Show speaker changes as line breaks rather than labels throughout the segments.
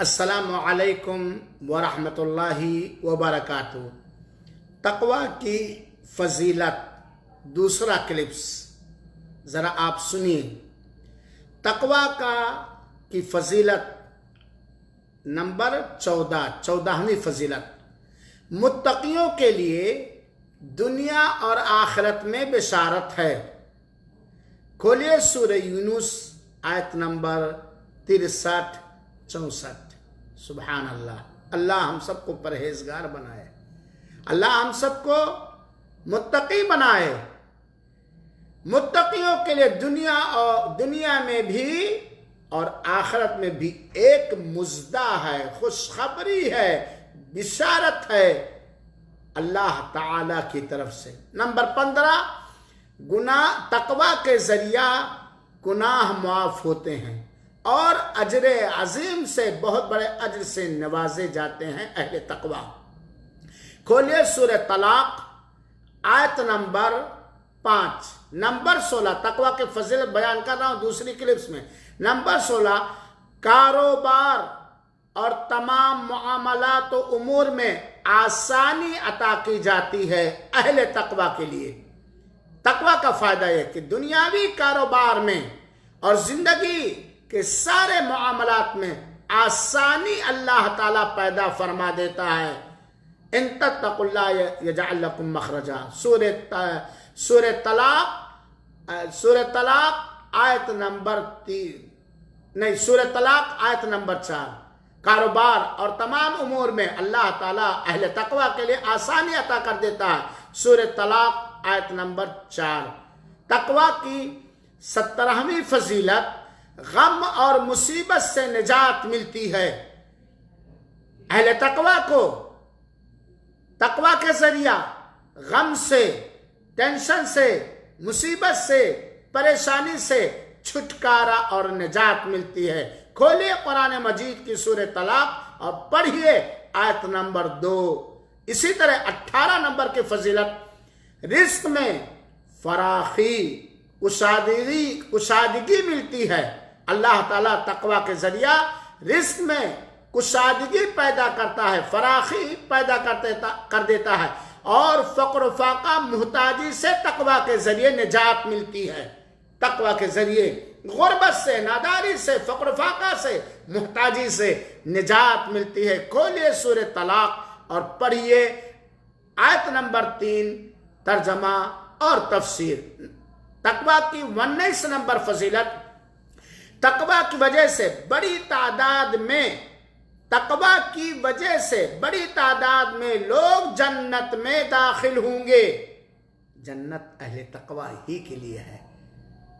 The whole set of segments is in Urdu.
السلام علیکم ورحمۃ اللہ وبرکاتہ۔ تقوی کی فضیلت، دوسرا کلپس ذرا آپ سنیے۔ تقوی کی فضیلت نمبر 14ویں فضیلت، متقیوں کے لیے دنیا اور آخرت میں بشارت ہے۔ کھولیے سورہ یونس آیت نمبر 63-64۔ سبحان اللہ، اللہ ہم سب کو پرہیزگار بنائے، اللہ ہم سب کو متقی بنائے۔ متقیوں کے لیے دنیا میں بھی اور آخرت میں بھی ایک مژدہ ہے، خوشخبری ہے، بشارت ہے اللہ تعالی کی طرف سے۔ نمبر 15، تقوی کے ذریعہ گناہ معاف ہوتے ہیں اور اجر عظیم سے، بہت بڑے اجر سے نوازے جاتے ہیں اہل تقوی۔ کھولیے سورہ طلاق آیت نمبر 5۔ نمبر 16، تقوی کے فضیلت بیان کر رہا ہوں دوسری کلپس میں۔ نمبر 16، کاروبار اور تمام معاملات و امور میں آسانی عطا کی جاتی ہے اہل تقوی کے لیے۔ تقوی کا فائدہ ہے کہ دنیاوی کاروبار میں اور زندگی کے سارے معاملات میں آسانی اللہ تعالیٰ پیدا فرما دیتا ہے۔ ان تتقوا اللہ یجعل لکم مخرجا۔ سورہ طلاق آیت نمبر 4۔ کاروبار اور تمام امور میں اللہ تعالیٰ اہل تقوی کے لیے آسانی عطا کر دیتا ہے۔ سورہ طلاق آیت نمبر 4۔ تقوی کی 17ویں فضیلت، غم اور مصیبت سے نجات ملتی ہے۔ اہل تقوی کو تقوی کے ذریعہ غم سے، ٹینشن سے، مصیبت سے، پریشانی سے چھٹکارا اور نجات ملتی ہے۔ کھولیے قرآن مجید کی سورہ طلاق اور پڑھیے آیت نمبر 2۔ اسی طرح 18 نمبر کی فضیلت، رزق میں فراخی، کشادگی ملتی ہے۔ اللہ تعالیٰ تقوی کے ذریعہ رزق میں کشادگی پیدا کرتا ہے، فراخی پیدا کر دیتا ہے، اور فقر و فاقہ، محتاجی سے تقوی کے ذریعے نجات ملتی ہے۔ تقوی کے ذریعے غربت سے، ناداری سے، فقر و فاقہ سے، محتاجی سے نجات ملتی ہے۔ کھولیے سورہ طلاق اور پڑھیے آیت نمبر 3، ترجمہ اور تفسیر۔ تقوی کی 19 نمبر فضیلت، تقوی کی وجہ سے بڑی تعداد میں لوگ جنت میں داخل ہوں گے۔ جنت اہل تقوی ہی کے لیے ہے۔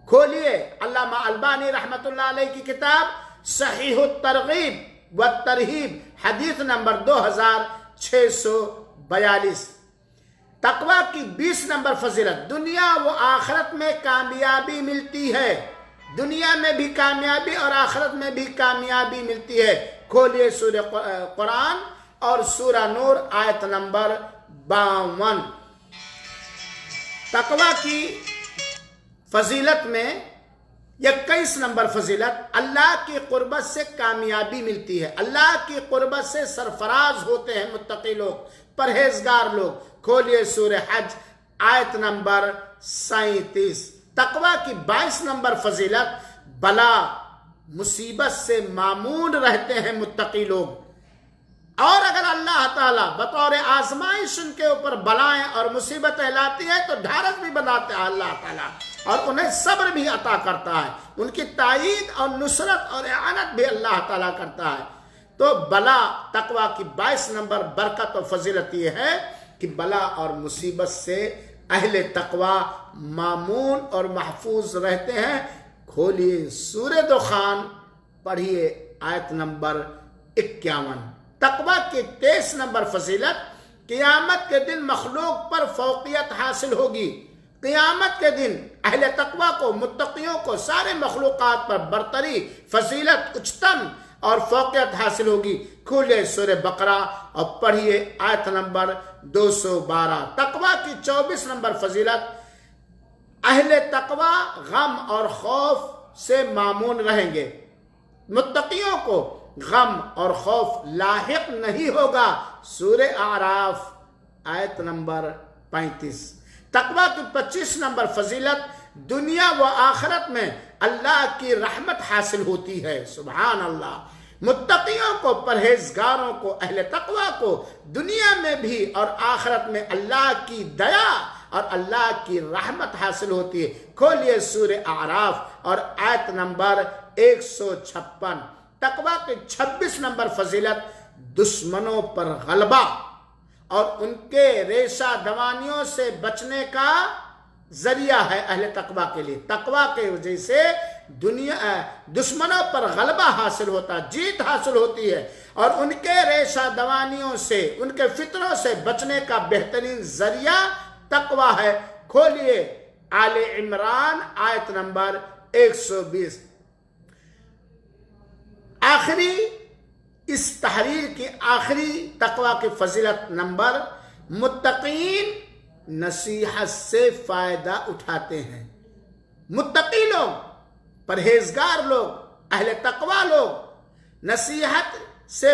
کھولیے علامہ البانی رحمۃ اللہ علیہ کی کتاب صحیح الترغیب والترہیب، حدیث نمبر 2642۔ تقوی کی 20 نمبر فضیلت، دنیا و آخرت میں کامیابی ملتی ہے۔ دنیا میں بھی کامیابی اور آخرت میں بھی کامیابی ملتی ہے۔ کھولیے سورہ قرآن اور سورہ نور آیت نمبر 52۔ تقوی کی فضیلت میں 21 نمبر فضیلت، اللہ کی قربت سے کامیابی ملتی ہے۔ اللہ کی قربت سے سرفراز ہوتے ہیں متقی لوگ، پرہیزگار لوگ۔ کھولیے سورہ حج آیت نمبر 37۔ تقوی کی 22 نمبر فضیلت، بلا مصیبت سے معمون رہتے ہیں متقی لوگ، اور اگر اللہ تعالیٰ بطور آزمائش ان کے اوپر بلائیں اور مصیبتیں لاتی ہے تو ڈھارس بھی بناتے ہیں اللہ تعالیٰ، اور انہیں صبر بھی عطا کرتا ہے۔ ان کی تائید اور نصرت اور اعانت بھی اللہ تعالیٰ کرتا ہے۔ تو بلا، تقوی کی 22 نمبر برکت و فضیلت یہ ہے کہ بلا اور مصیبت سے اہل تقوی مامون اور محفوظ رہتے ہیں۔ کھولیے سورہ دخان، پڑھیے آیت نمبر 51۔ تقوی کی 23 نمبر فضیلت، قیامت کے دن مخلوق پر فوقیت حاصل ہوگی۔ قیامت کے دن اہل تقوی کو، متقیوں کو سارے مخلوقات پر برتری، فضیلت، اچتم اور فوقیت حاصل ہوگی۔ کھولے سورہ بقرہ اور پڑھیے آیت نمبر 212۔ تقوی کی 24 نمبر فضیلت، اہل تقوی غم اور خوف سے مامون رہیں گے۔ متقیوں کو غم اور خوف لاحق نہیں ہوگا۔ سورہ اعراف آیت نمبر 35۔ تقوی کی 25 نمبر فضیلت، دنیا و آخرت میں اللہ کی رحمت حاصل ہوتی ہے۔ سبحان اللہ۔ متقیوں کو، پرہیزگاروں کو، اہل تقوی کو دنیا میں بھی اور آخرت میں اللہ کی دیا اور اللہ کی رحمت حاصل ہوتی ہے۔ کھولیے سورہ اعراف اور آیت نمبر 156۔ تقوی کی 26 نمبر فضیلت، دشمنوں پر غلبہ اور ان کے ریشہ دوانیوں سے بچنے کا ذریعہ ہے اہل تقوی کے لیے۔ تقوی کے وجہ سے دشمنوں پر غلبہ حاصل ہوتا، جیت حاصل ہوتی ہے، اور ان کے ریشہ دوانیوں سے، ان کے فتنوں سے بچنے کا بہترین ذریعہ تقوی ہے۔ کھولیے آل عمران آیت نمبر 120۔ آخری اس تحریر کی آخری تقوی کی فضیلت نمبر، متقین نصیحت سے فائدہ اٹھاتے ہیں۔ متقی لوگ، پرہیزگار لوگ، اہل تقوی لوگ نصیحت سے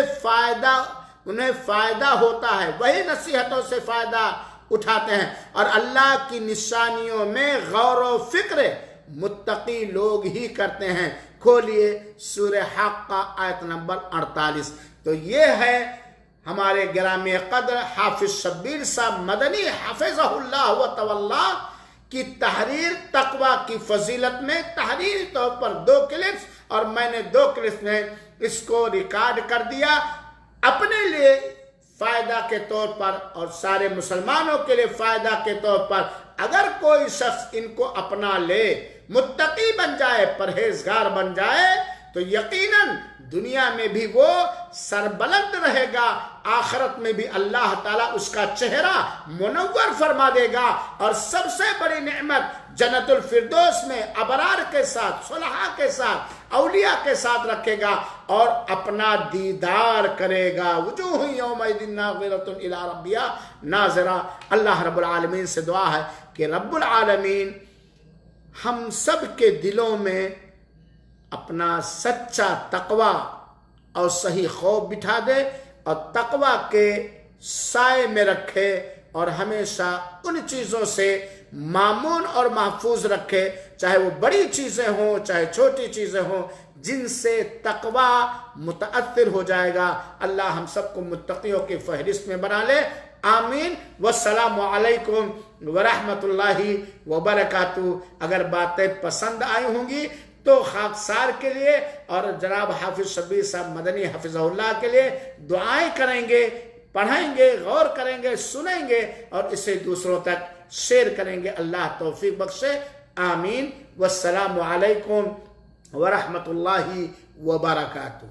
انہیں فائدہ ہوتا ہے، وہی نصیحتوں سے فائدہ اٹھاتے ہیں، اور اللہ کی نشانیوں میں غور و فکر متقی لوگ ہی کرتے ہیں۔ کھولیے سورہ حاقہ آیت نمبر 48۔ تو یہ ہے ہمارے گرامی قدر حافظ شبیر صاحب مدنی حفظہ اللہ و تولا کی تحریر تقوی کی فضیلت میں، تحریری طور پر 2 کلپس، اور میں نے 2 کلپس میں اس کو ریکارڈ کر دیا اپنے لیے فائدہ کے طور پر اور سارے مسلمانوں کے لیے فائدہ کے طور پر۔ اگر کوئی شخص ان کو اپنا لے، متقی بن جائے، پرہیزگار بن جائے، تو یقیناً دنیا میں بھی وہ سربلند رہے گا، آخرت میں بھی اللہ تعالیٰ اس کا چہرہ منور فرما دے گا، اور سب سے بڑی نعمت جنت الفردوس میں ابرار کے ساتھ، صلحاء کے ساتھ، اولیاء کے ساتھ رکھے گا اور اپنا دیدار کرے گا۔ وجوہ یومئذ ناظرۃ الی ربہا ناظرہ۔ اللہ رب العالمین سے دعا ہے کہ رب العالمین ہم سب کے دلوں میں اپنا سچا تقوی اور صحیح خوف بٹھا دے، اور تقوی کے سائے میں رکھے، اور ہمیشہ ان چیزوں سے مامون اور محفوظ رکھے، چاہے وہ بڑی چیزیں ہوں چاہے چھوٹی چیزیں ہوں، جن سے تقوی متاثر ہو جائے گا۔ اللہ ہم سب کو متقیوں کی فہرست میں بنا لے۔ آمین۔ والسلام علیکم ورحمۃ اللہ وبرکاتہ۔ اگر باتیں پسند آئی ہوں گی تو خاکسار کے لیے اور جناب حافظ شبیر صاحب مدنی حفظہ اللہ کے لیے دعائیں کریں گے، پڑھیں گے، غور کریں گے، سنیں گے، اور اسے دوسروں تک شیئر کریں گے۔ اللہ توفیق بخشے۔ آمین۔ والسلام علیکم ورحمۃ اللہ وبرکاتہ۔